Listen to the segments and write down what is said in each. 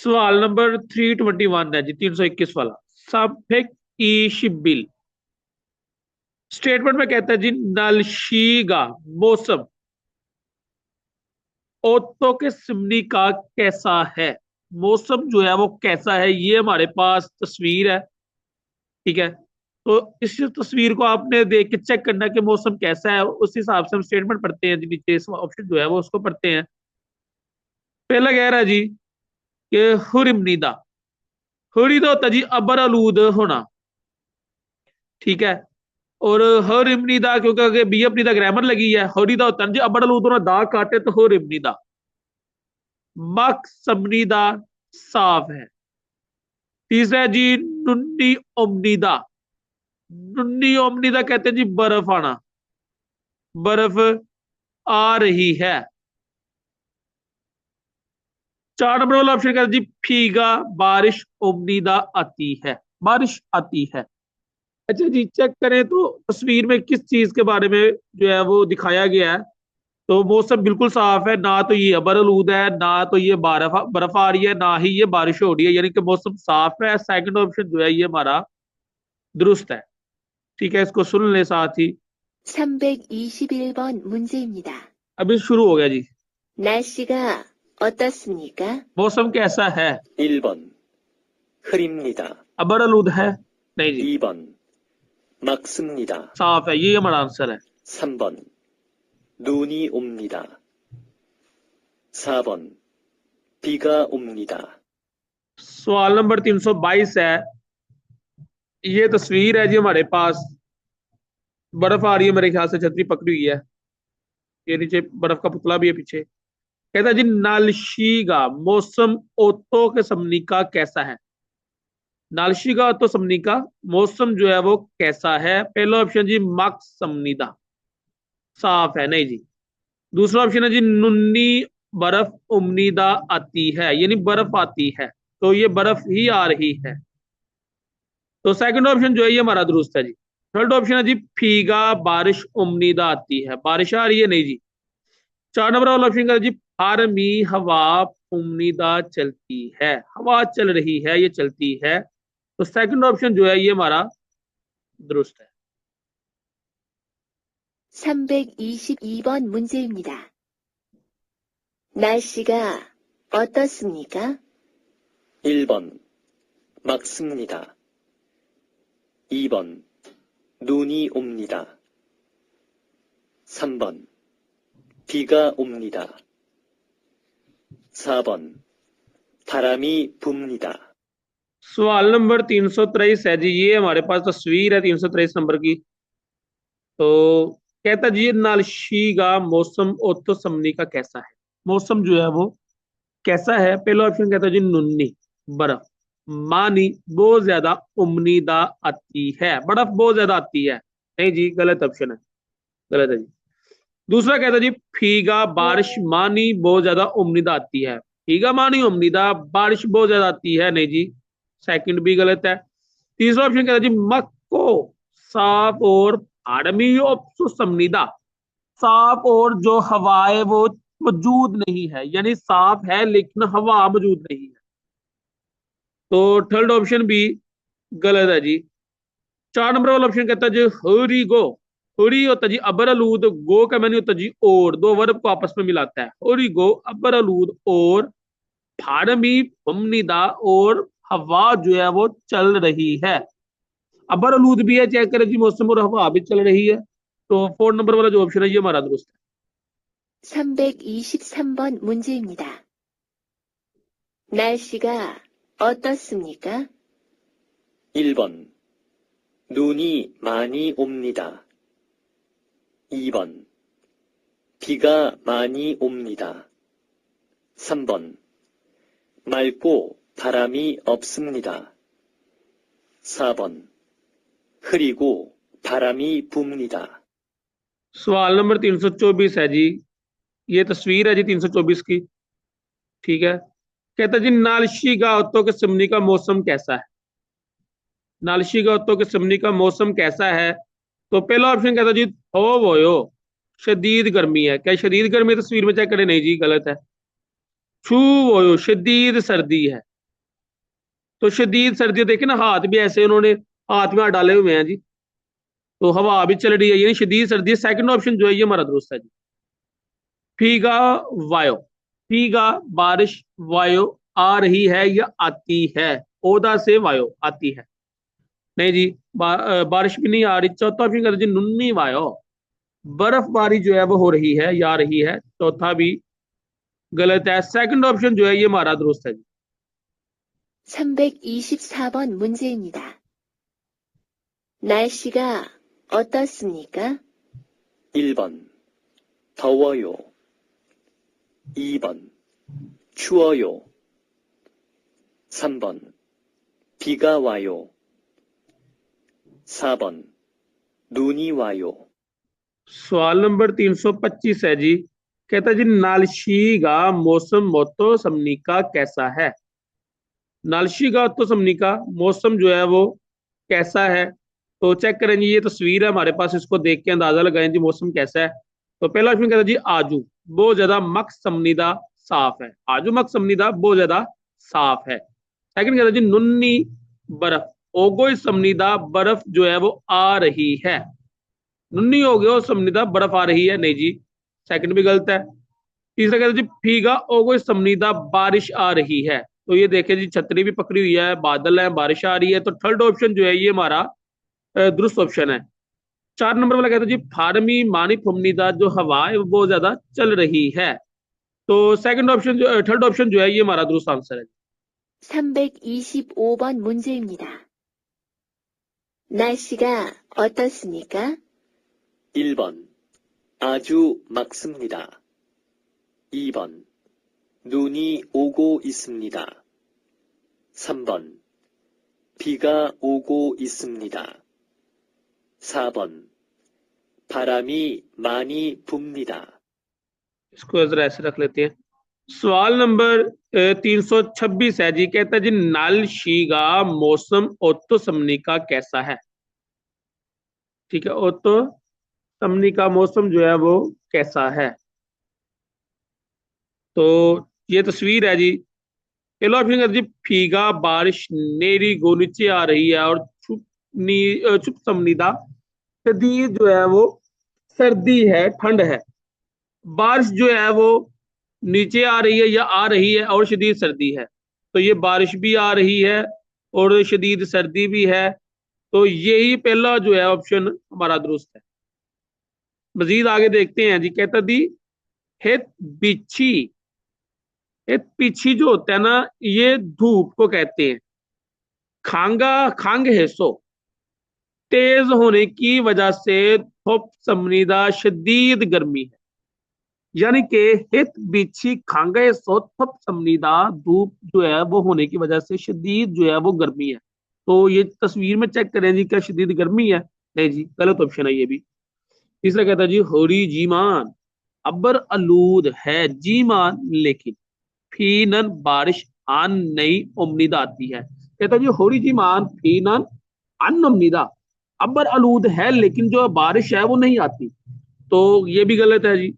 सवाल नंबर 321 है जी, 321 वाला। सापेक्ष ईशिबिल स्टेटमेंट में कहता है जी, नलशीगा मौसम ओतो के सिमनी का कैसा है। मौसम जो है वो कैसा है, ये हमारे पास तस्वीर है। ठीक है, तो इस तस्वीर को आपने देख के चेक करना कि मौसम कैसा है, उस हिसाब से हम स्टेटमेंट पढ़ते हैं जी। नीचे ऑप्शन जो है वो उसको पढ़ते हैं। पहला कह रहा है जी कि हुरिमनिदा। हुरिदा होता है जी अबर आलूद होना। ठीक है, और हुरिमनिदा क्योंकि आगे बी अपनी दा ग्रामर लगी है। हुरिदा होता है जी अबर आलूद होना, दाग काटे तो हुरिमनिदा। मक समनीदा साफ है। तीसरा है जी नुन्नी ओमनीदा। नुन्नी ओमनीदा कहते हैं जी बर्फ आना, बर्फ आ रही है। 4 नंबर वाला ऑप्शन कहता है जी फीगा बारिश उम्मीदा आती है, बारिश आती है। अच्छा जी, चेक करें तो तस्वीर में किस चीज के बारे में जो है वो दिखाया गया है। तो मौसम बिल्कुल साफ है, ना तो ये अबरलूद है, ना तो ये बर्फ बर्फ आ रही है, ना ही ये बारिश हो रही है, यानी कि मौसम साफ है। सेकंड ऑप्शन जो है ये हमारा दुरुस्त है। ठीक है, इसको सुन ले साथ ही। 321번 문제입니다. अभी शुरू हो गया जी। 날씨가 어떻습니까? मौसम कैसा है। 1번 흐립니다. अबरलूद है नहीं जी, 2번 막습니다. साफ है, ये हमारा आंसर है। 3번 눈이 옵니다. 4번 비가 옵니다. सवाल नंबर 322 है। ये तस्वीर है जी हमारे पास, बर्फ आ रही है, मेरे ख्याल से छतरी पकड़ी हुई है। ये नीचे बर्फ का पुतला भी है पीछे। कहता है जी नालशीगा मौसम ओतो के समनी का कैसा है। नालशीगा ओतो समनी का मौसम जो है वो कैसा है। पहला ऑप्शन जी मक समनीदा, साफ है नहीं जी। दूसरा ऑप्शन है जी नुन्नी बर्फ उमनीदा आती है, यानी बर्फ आती है, तो ये बर्फ ही आ रही है। तो सेकंड ऑप्शन जो है ये हमारा दुरुस्त है जी। थर्ड ऑप्शन है जी फीगा बारिश उम्मीदा आती है, बारिश आ रही है नहीं जी। 4 नंबर वाला ऑप्शन है जी फारमी हवा उम्मीदा चलती है, हवा चल रही है, ये चलती है। तो सेकंड ऑप्शन जो है ये हमारा दुरुस्त है। 322번 문제입니다. 날씨가 어떻습니까? 1번 막습니다. 2번 눈이 옵니다. 3번 비가 옵니다. 4번 바람이 붑니다. सवाल नंबर 323 है जी, ये हमारे पास तस्वीर है 323 नंबर की। तो कहता जी नालशीगा मौसम ओतो समनी का कैसा है। मौसम जो है वो कैसा है। पहला ऑप्शन कहता है जी नुन्नी बर्फ, मानी बहुत ज्यादा उम्मीदा आती है, बर्फ बहुत ज्यादा आती है नहीं जी, गलत ऑप्शन है, गलत है जी। दूसरा कहता है जी फीगा बारिश मानी बहुत ज्यादा उम्मीदा आती है। फीगा मानी उम्मीदा, बारिश बहुत ज्यादा आती है नहीं जी, सेकंड भी गलत है। तीसरा ऑप्शन कहता है जी मक्को साफ और आडमी समनीदा, साफ और जो हवा है वो मौजूद नहीं है, यानी साफ है लेकिन हवा मौजूद नहीं है। तो थर्ड ऑप्शन भी गलत है जी। 4 नंबर वाला ऑप्शन कहता है जी होरी गो। होरी होता जी अबर आलूद, गो का मैंने होता जी और, दो वर्ब को आपस में मिलाता है। होरी गो अबर आलूद और फारमी फमनीदा, और हवा जो है वो चल रही है। अबर आलूद भी है, चेक करें जी मौसम, और हवा भी चल रही है। तो 4 नंबर वाला जो ऑप्शन है ये हमारा दुरुस्त है। 323번 문제입니다. 날씨가 어떻습니까? 1번 눈이 많이 옵니다. 2번 비가 많이 옵니다. 3번 맑고 바람이 없습니다. 4번 흐리고 바람이 붑니다. सवाल नंबर 324 है जी, ये तस्वीर है जी 324 की। ठीक है, कहता जी नालशी गावतों के समनी का मौसम कैसा है। नालशी गावतों के समनी का मौसम कैसा है। तो पहला ऑप्शन कहता जी हो वो शदीद गर्मी है। क्या शदीद गर्मी तस्वीर में चेक करें, नहीं जी गलत है। छू वो शदीद सर्दी है। तो शदीद सर्दी, देखे ना हाथ भी ऐसे उन्होंने हाथ में हाथ डाले हुए हैं जी, तो हवा भी चल रही है, यानी शदीद सर्दी है। सेकंड ऑप्शन जो है ये हमारा दुरुस्त है जी। फीगा वायो, फीगा बारिश, वायो आ रही है या आती है, ओदा से वायो आती है, नहीं जी। बारिश भी नहीं आ रही। चौथा ऑप्शन कहते जी नुन्नी वायो, बर्फबारी जो है वो हो रही है या आ रही है, चौथा भी गलत है। सेकंड ऑप्शन जो है ये हमारा दुरुस्त है जी। 324번 문제입니다. 날씨가 어떻습니까? 1번 더워요. 2번 추워요. 3번 비가 와요. 4번 눈이 와요. सवाल नंबर 325 है जी। कहता है जी नालशीगा मौसम मोतो समनी का कैसा है। नालशीगा तो समनी का मौसम जो है वो कैसा है, तो चेक करें जी। ये तस्वीर है हमारे पास, इसको देख के अंदाजा लगाएं जी मौसम कैसा है। तो पहला ऑप्शन कहता है जी आजू, बहुत ज्यादा मक समनीदा साफ है, आजू मक समनीदा बहुत ज्यादा साफ है। सेकंड कहता है जी नुन्नी बर्फ, ओगो समनीदा बर्फ जो है वो आ रही है, नुन्नी हो गया और समनीदा बर्फ आ रही है, नहीं जी, सेकंड भी गलत है। तीसरा कहते हैं जी फीगा ओगो समनीदा बारिश आ रही है, तो ये देखे जी छतरी भी पकड़ी हुई है, बादल है, बारिश आ रही है, तो थर्ड ऑप्शन जो है ये हमारा दुरुस्त ऑप्शन है। 4 नंबर वाला कहते हैं जी फार्मी मानी फुमनीदा जो हवा है वो बहुत ज्यादा चल रही है, तो सेकंड ऑप्शन जो थर्ड ऑप्शन जो है ये हमारा दुरुस्त आंसर है। 325번 문제입니다. 날씨가 어떻습니까? 1번 아주 맑습니다. 2번 눈이 오고 있습니다. 3번 비가 오고 있습니다. 4번 바람이 많이 붑니다. इसको जरा ऐसे रख लेते हैं। सवाल नंबर 326 है जी। कहता है जी नल शीगा मौसम ओतो समनी का कैसा है। ठीक है, ओतो समनी का मौसम जो है वो कैसा है, तो ये तस्वीर है जी। पहला ऑप्शन कहता है जी फीगा बारिश नेरी गो नीचे आ रही है, और चुप समनीदा शदीद जो है वो सर्दी है, ठंड है। बारिश जो है वो नीचे आ रही है या आ रही है और शदीद सर्दी है, तो ये बारिश भी आ रही है और शदीद सर्दी भी है, तो यही पहला जो है ऑप्शन हमारा दुरुस्त है। मजीद आगे देखते हैं जी। कहता दी हित बिछी, हित पीछी जो होता है ना ये धूप को कहते हैं। खांगा खांग हेसो, तेज होने की वजह से धूप समनीदा शदीद गर्मी है, यानी कि हित बिछी खांगे सो थप समनीदा धूप जो है वो होने की वजह से शदीद जो है वो गर्मी है, तो ये तस्वीर में चेक करें जी क्या शदीद गर्मी है, नहीं जी, गलत ऑप्शन है ये भी। तीसरा कहता है जी होरी जीमान, अबर आलूद है जीमान लेकिन फीनन बारिश आन नई उम्मीद आती है। कहता है जी होरी जीमान फीनन अन उम्मीदा, अबर आलूद है लेकिन जो बारिश है वो नहीं आती, तो ये भी गलत है जी।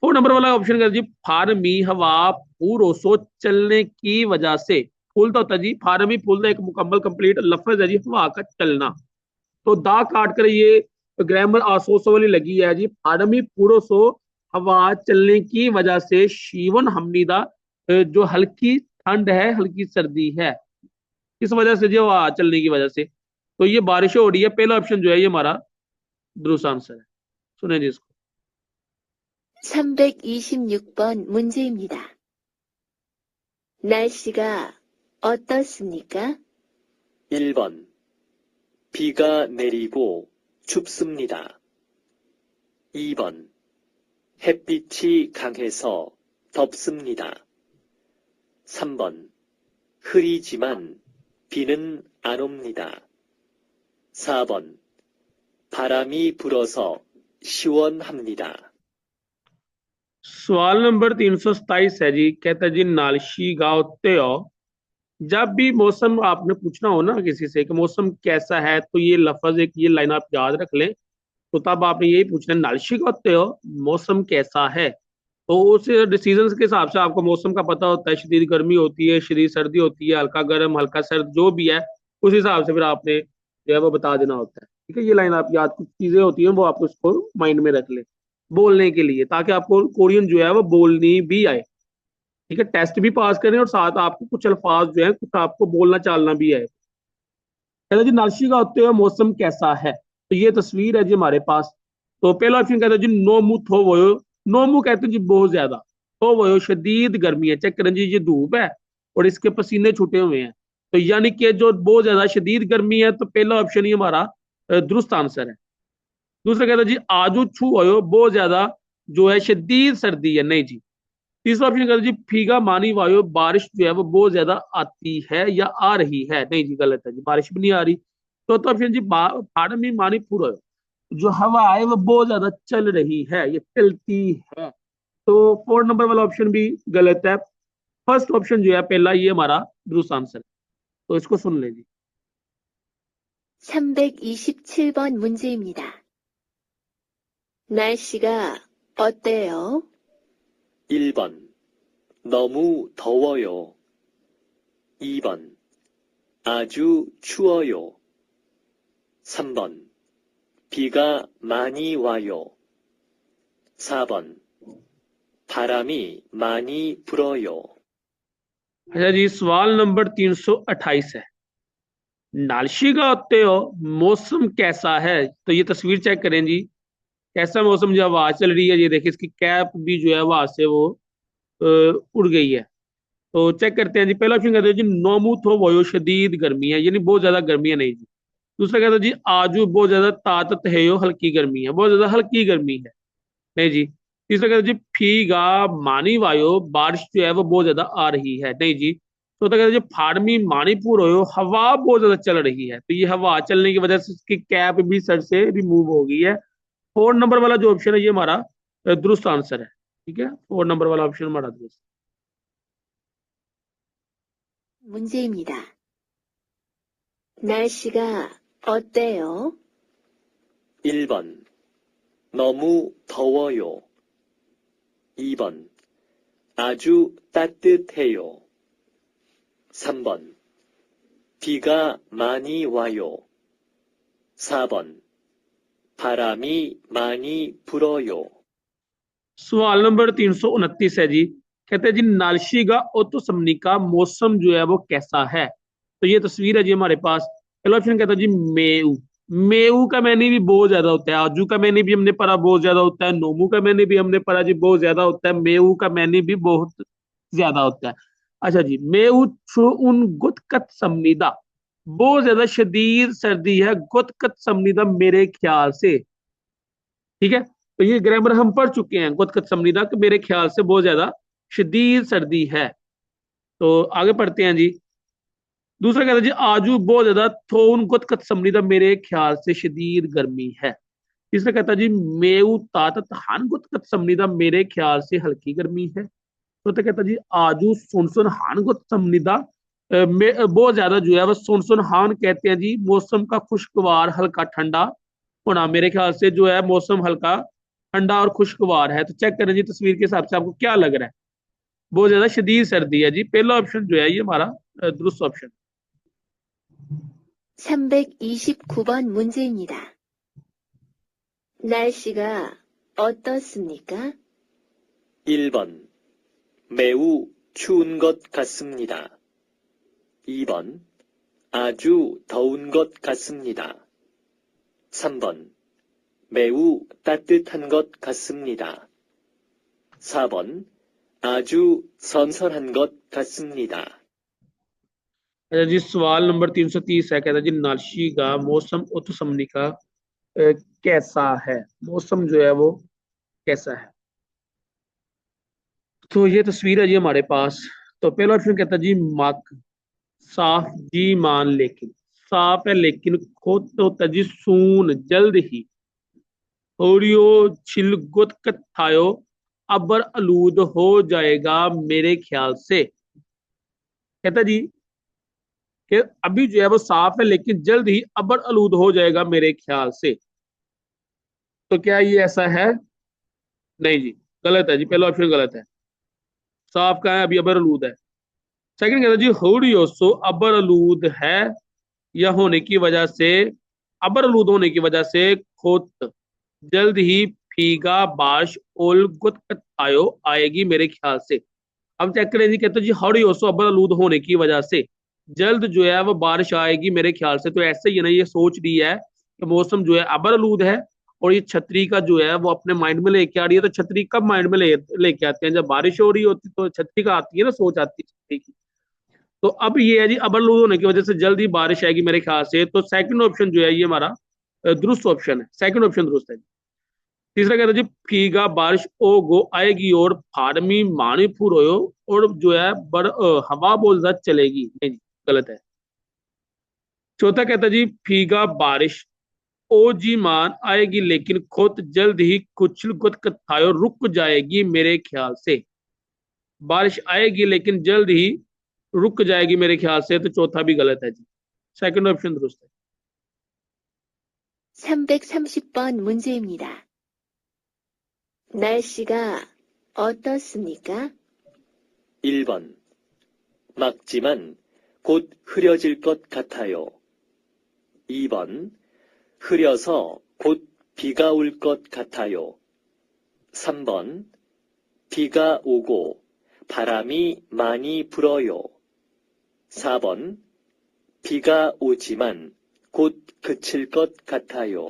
4 नंबर वाला ऑप्शन कर जी फार्मी हवा पूरो सो चलने की वजह से, फूल तो होता है जी, फार्मी फूल का एक मुकम्मल कंप्लीट लफ्ज है जी हवा का चलना, तो दा काट कर ये ग्रामर आसोसो वाली लगी है जी। फार्मी पूरो सो हवा चलने की वजह से शीवन हमनीदा जो हल्की ठंड है, हल्की सर्दी है, इस वजह से जो हवा चलने की वजह से, तो ये बारिश हो रही है। पहला ऑप्शन जो है ये हमारा दुरुस्त आंसर है। सुने जी इसको। 326번 문제입니다. 날씨가 어떻습니까? 1번 비가 내리고 춥습니다. 2번 햇빛이 강해서 덥습니다. 3번 흐리지만 비는 안 옵니다. 4번 바람이 불어서 시원합니다. सवाल नंबर 327 है जी। कहता है जी नालशी गाँव हो, जब भी मौसम आपने पूछना हो ना किसी से कि मौसम कैसा है, तो ये लफ्ज एक ये लाइन आप याद रख लें, तो तब आपने यही पूछना है नालशी गाँव हो मौसम कैसा है। तो उस सीजन के हिसाब से आपको मौसम का पता होता है, शदीद गर्मी होती है, शदीद सर्दी होती है, हल्का गर्म हल्का सर्द जो भी है, उस हिसाब से फिर आपने जो है वो बता देना होता है। ठीक है, ये लाइन आप याद, कुछ चीजें होती हैं वो आपको उसको माइंड में रख ले बोलने के लिए, ताकि आपको कोरियन जो है वो बोलनी भी आए। ठीक है, टेस्ट भी पास करें और साथ आपको कुछ अल्फाज जो है कुछ आपको बोलना चालना भी है। कहता जी नालशी का होते हुए मौसम कैसा है, तो ये तस्वीर है जी हमारे पास। तो पहला ऑप्शन कहता है जी नोमू थो वयो। नोमू कहते हैं जी बहुत ज्यादा, थो वयो शदीद गर्मी है, चेक करें जी ये धूप है और इसके पसीने छूटे हुए हैं, तो यानी कि जो बहुत ज्यादा शदीद गर्मी है, तो पहला ऑप्शन ही हमारा दुरुस्त आंसर है। दूसरा कहता है जी आजू छू वयो, बहुत ज्यादा जो है शदीद सर्दी है, नहीं जी। तीसरा ऑप्शन कहता है जी फीगा मानी वायु, बारिश जो है वो बहुत ज्यादा आती है या आ रही है, नहीं जी गलत है जी, बारिश भी नहीं आ रही। चौथा ऑप्शन जी फाड़ में मानी पूरा, जो हवा है वो बहुत ज्यादा चल रही है, ये चलती है। तो 4 नंबर वाला ऑप्शन भी गलत है। फर्स्ट ऑप्शन जो है पहला, ये हमारा दुरुस्त आंसर है। तो इसको सुन लें जी। 327번 문제입니다. 날씨가 어때요? 1번. 너무 더워요. 2번. 아주 추워요. 3번. 비가 많이 와요. 4번. 바람이 많이 불어요. अच्छा जी, सवाल नंबर 328 है, नालशी का होते हो मौसम कैसा है। तो ये तस्वीर चेक करें जी, कैसा मौसम, जो हवा चल रही है, ये देखिए इसकी कैप भी जो है वहां से वो उड़ गई है। तो चेक करते हैं जी, पहला ऑप्शन कहते हैं जी नोमुथ हो वयो, शदीद गर्मी है, यानी बहुत ज्यादा गर्मी है, नहीं जी। दूसरा कहता है जी आजू बहुत ज्यादा ताकत है यो, हल्की गर्मी है, बहुत ज्यादा हल्की गर्मी है, नहीं जी। तीसरा कहता है जी फीगा मानी वायो, बारिश जो है वो बहुत ज्यादा आ रही है, नहीं जी। चौथा कहता है जी फाड़मी मानीपुर हो, हवा बहुत ज्यादा चल रही है, तो ये हवा चलने की वजह से इसकी कैप भी सर से रिमूव हो गई है। 4 नंबर वाला जो ऑप्शन है ये हमारा दुरुस्त आंसर है। ठीक है, 4 नंबर वाला ऑप्शन हमारा दुरुस्त। 문제입니다. 날씨가 어때요? 1번. 너무 더워요. 2번. 아주 따뜻해요. 3번. 비가 많이 와요. 4번. 바람이 많이 불어요. सवाल नंबर 329 है जी, कहते हैं जी नालशी का ओतोसमनी का मौसम जो है वो कैसा है। तो ये तस्वीर है जी हमारे पास। पहला ऑप्शन कहता है जी मेऊ। मेऊ का मैंने भी बहुत ज्यादा होता है, आजू का मैंने भी हमने पढ़ा बहुत ज्यादा होता है, नोमू का मैंने भी हमने पढ़ा जी बहुत ज्यादा होता है, मेऊ का मैंने भी बहुत ज्यादा होता है। अच्छा जी, मेऊ छो उन गुतकत समनीदा, बहुत ज्यादा शदीद सर्दी है, गुतकत समनीदा मेरे ख्याल से। ठीक है, तो ये ग्रामर हम पढ़ चुके हैं, गुतकत समनीदा कि मेरे ख्याल से बहुत ज्यादा शदीद सर्दी है। तो आगे पढ़ते हैं जी। दूसरा कहता है जी आजू बहुत ज्यादा थोन गुतकत समनीदा, मेरे ख्याल से शदीद गर्मी है। तीसरा कहता है जी मेऊ तातत हान गुतकत समनीदा, मेरे ख्याल से हल्की गर्मी है। चौथा कहता है जी आजू सुनसुन हान गुत समनीदा, बहुत ज्यादा जो है वह सुनसुन हान कहते हैं जी मौसम का खुशगवार हल्का ठंडा होना, मेरे ख्याल से जो है मौसम हल्का ठंडा और खुशगवार है। तो चेक करें जी तस्वीर के हिसाब से आपको क्या लग रहा है, बहुत ज्यादा शदीद सर्दी है जी, पहला ऑप्शन जो है ये हमारा दुरुस्त ऑप्शन। 329번 문제입니다. 날씨가 어떻습니까? 1번. 매우 추운 것 같습니다. 2번. 아주 더운 것 같습니다. 3번. 매우 따뜻한 것 같습니다. 4번. 아주 선선한 것 같습니다. अच्छा जी, सवाल नंबर 330 है, कहता है जी नालशी का मौसम उत्समनी का कैसा है, मौसम जो है वो कैसा है। तो ये तस्वीर है जी हमारे पास। तो पहला ऑप्शन कहता है जी मक, साफ जी मान, लेकिन साफ है लेकिन खुद तो होता है जी सून, जल्द ही। होरियो छिलगुत कथायो, अबर आलूद हो जाएगा मेरे ख्याल से। कहता जी कि अभी जो है वो साफ है लेकिन जल्द ही अबर आलूद हो जाएगा मेरे ख्याल से। तो क्या ये ऐसा है, नहीं जी। गलत है जी, पहला ऑप्शन गलत है। साफ कहाँ है, अभी अबर आलूद है। सेकंड कहता है जी होड़ियोसो अबर आलूद है या होने की वजह से, अबर आलूद होने की वजह से खुद जल्द ही फीगा बारिश ओल गुत आयो आएगी मेरे ख्याल से। अब चेक करें जी, कहते हैं जी होड़ियोसो अबर आलूद होने की वजह से जल्द जो है वो बारिश आएगी मेरे ख्याल से। तो ऐसे ही है ना, ये सोच रही है कि मौसम जो है अबर आलूद है, और ये छतरी का जो है वो अपने माइंड में लेके आ रही है। तो छतरी कब माइंड में लेके आते हैं, जब बारिश हो रही होती तो छतरी का आती है ना, सोच आती है छतरी की। तो अब ये है जी अबर आलूद होने की वजह से जल्द ही बारिश आएगी मेरे ख्याल से। तो सेकंड ऑप्शन जो है ये हमारा दुरुस्त ऑप्शन है, सेकंड ऑप्शन दुरुस्त है। तीसरा कहता है जी फीगा बारिश ओ गो आएगी और फार्मी मानीपुर हो, और जो है हवा बहुत ज्यादा चलेगी, नहीं जी, गलत है। चौथा कहता है जी फीगा बारिश ओ जी मान आएगी लेकिन खुद जल्द ही कुछ कुछ कथायो रुक जाएगी मेरे ख्याल से। बारिश आएगी लेकिन जल्द ही रुक जाएगी मेरे ख्याल से, तो चौथा भी गलत है जी, सेकंड ऑप्शन दुरुस्त है। 330번 문제입니다. 날씨가 어떻습니까? 1번. 맑지만 곧 흐려질 것 같아요. 2번. 흐려서 곧 비가 올 것 같아요. 3번. 비가 오고 바람이 많이 불어요. 4번. 비가 오지만 곧 그칠 것 같아요.